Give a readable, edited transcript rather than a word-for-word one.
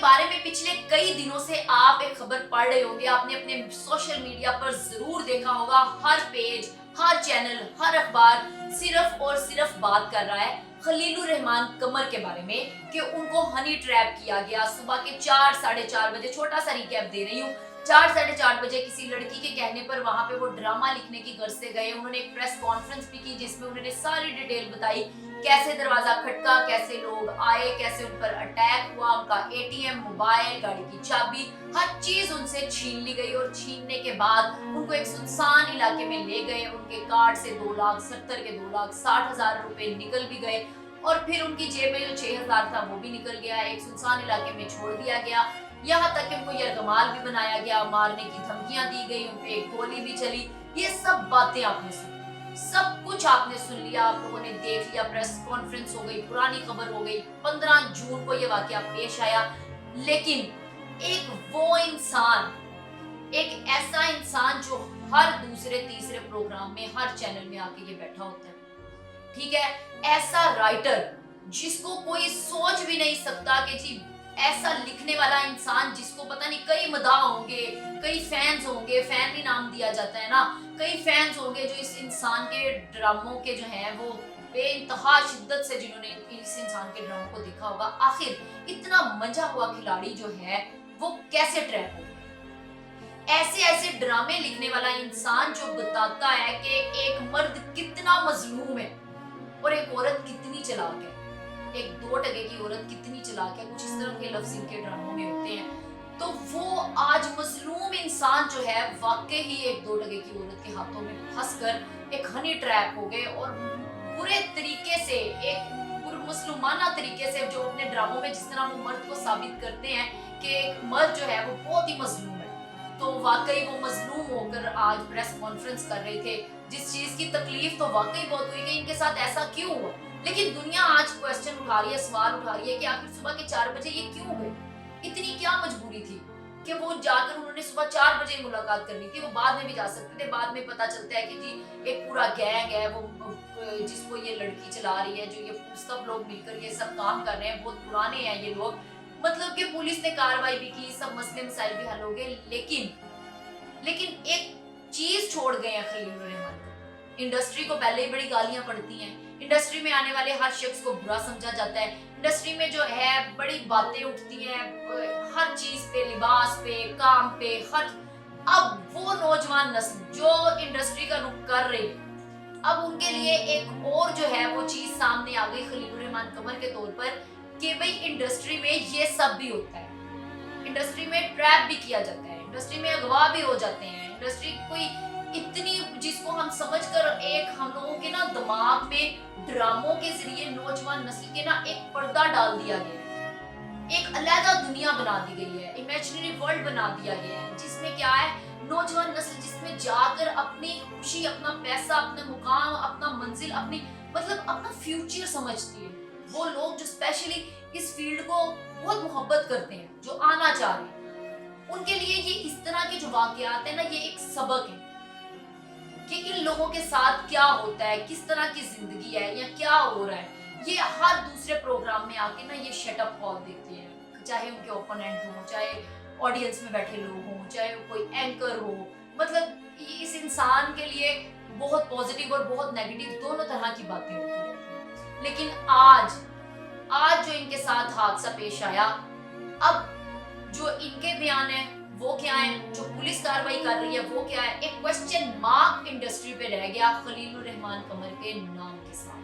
बारे में पिछले कई दिनों से आप एक खबर पढ़ रहे होंगे, आपने अपने सोशल मीडिया पर जरूर देखा होगा। हर पेज, हर चैनल, हर अखबार सिर्फ और सिर्फ बात कर रहा है खलीलुर रहमान कमर के बारे में कि उनको हनी ट्रैप किया गया। सुबह के 4 साढ़े 4 बजे, छोटा सा रिकैप दे रही हूँ, 4 साढ़े 4 बजे किसी लड़की के कहने पर वहां पे वो ड्रामा लिखने की गर्ज से गए। उन्होंने एक प्रेस कॉन्फ्रेंस भी की जिसमें उन्होंने सारी डिटेल बताई, कैसे दरवाजा खटका, कैसे लोग आए, कैसे उन पर अटैक हुआ, उनका एटीएम, मोबाइल, गाड़ी की चाबी, हर चीज उनसे छीन ली गई। और छीनने के बाद उनको एक सुनसान इलाके में ले गए। उनके कार्ड से 2,70,000 के 2,60,000 रुपए निकल भी गए और फिर उनकी जेब में जो 6,000 था वो भी निकल गया। एक सुनसान इलाके में छोड़ दिया गया। यहाँ तक कि उनको यरगमाल भी बनाया गया, मारने की धमकियां दी गई, उनपे एक गोली भी चली। ये सब बातें आपने सुनी, सब कुछ आपने सुन लिया, आप लोगों ने देख लिया। प्रेस कॉन्फ्रेंस हो गई, पुरानी खबर हो गई, 15 जून को ये वाकया पेश आया। लेकिन एक वो इंसान, एक ऐसा इंसान जो हर दूसरे तीसरे प्रोग्राम में, हर चैनल में आके ये बैठा होता है, ठीक है, ऐसा राइटर जिसको कोई सोच भी नहीं सकता कि जी ऐसा लिखने वाला इंसान जिसको पता नहीं कई मदाह होंगे, कई फैंस होंगे, फैन भी नाम दिया जाता है ना, कई फैंस होंगे जो इस इंसान के ड्रामों के जो हैं वो बेइंतहा शिद्दत से, जिन्होंने इस इंसान के ड्रामों को देखा होगा, आखिर इतना मंजा हुआ खिलाड़ी जो है वो कैसे ट्रैप हो। ऐसे ऐसे ड्रामे लिखने वाला इंसान जो बताता है कि एक मर्द कितना मजलूम है और एक औरत कितनी चालाक है, एक 2 टके की औरत कितनी चालाक है, कुछ इस तरह के लफ्ज इनके ड्रामों में होते हैं। तो वो आज मजलूम इंसान जो है वाकई ही एक 2 टके की औरत के हाथों में फंसकर एक हनी ट्रैप हो गए और बुरे तरीके से, एक मुसलमाना तरीके से, जो अपने ड्रामों में जिस तरह वो मर्द को साबित करते हैं कि एक मर्द जो है वो बहुत ही मजलूम है, तो वाकई वो मजलूम होकर आज प्रेस कॉन्फ्रेंस कर रहे थे। जिस चीज की तकलीफ तो वाकई बहुत हुई कि इनके साथ ऐसा क्यों हुआ। लेकिन दुनिया आज क्वेश्चन उठा रही है, सवाल उठा रही है कि आखिर सुबह के 4 बजे ये क्यों गए, इतनी क्या मजबूरी थी कि वो जाकर, उन्होंने सुबह 4 बजे मुलाकात करनी थी, वो बाद में भी जा सकते थे। बाद में पता चलता है कि जी एक पूरा गैंग है वो जिसको ये लड़की चला रही है, जो ये सब लोग मिलकर ये सब काम कर रहे हैं, बहुत पुराने हैं ये लोग, मतलब कि पुलिस ने कार्रवाई भी की, सब मसले मसाइल भी हल हो गए। लेकिन एक चीज छोड़ गए हैं खलीलुर रहमान को। इंडस्ट्री को पहले ही बड़ी गालियां पड़ती हैं, इंडस्ट्री में आने वाले हर शख्स को बुरा समझा जाता है, इंडस्ट्री में जो है बड़ी बातें उठती हैं हर चीज पे, लिबास पे, काम पे, हर। अब वो नौजवान नस्ल जो इंडस्ट्री का रुख कर रही है, अब उनके लिए एक और जो है वो चीज सामने आ गई खलीलुर रहमान कमर के तौर पर कि भाई इंडस्ट्री में ये सब भी होता है, इंडस्ट्री में ट्रैप भी किया जाता है, इंडस्ट्री में अगवा भी हो जाते हैं। इंडस्ट्री कोई इतनी, जिसको हम समझकर एक हम लोगों के ना दिमाग में ड्रामों के जरिए नौजवान नस्ल के ना एक पर्दा डाल दिया गया है, एक अलग दुनिया बना दी गई है, इमेजिनरी वर्ल्ड बना दिया गया है, जिसमें क्या है, नौजवान नस्ल जिसमें जाकर अपनी खुशी, अपना पैसा, अपना मुकाम, अपना मंजिल, अपनी मतलब अपना फ्यूचर समझती है। वो लोग जो स्पेशली इस फील्ड को बहुत मोहब्बत करते हैं, जो आना चाह रहे हैं, उनके लिए ये इस तरह के जो वाकयात है ना, ये एक सबक है कि इन लोगों के साथ क्या होता है, किस तरह की जिंदगी है या क्या हो रहा है। ये हर दूसरे प्रोग्राम में आके ना ये शटअप कॉल देते हैं, चाहे उनके ओपोनेंट हो, चाहे ऑडियंस में बैठे लोग हों, चाहे कोई एंकर हो, मतलब इस इंसान के लिए बहुत पॉजिटिव और बहुत नेगेटिव दोनों तरह की बातें होती हैं। लेकिन आज जो इनके साथ हादसा पेश आया, अब जो इनके बयान है वो क्या है, जो पुलिस कार्रवाई कर रही है वो क्या है, एक क्वेश्चन मार्क इंडस्ट्री पे रह गया खलीलुर रहमान कमर के नाम के साथ।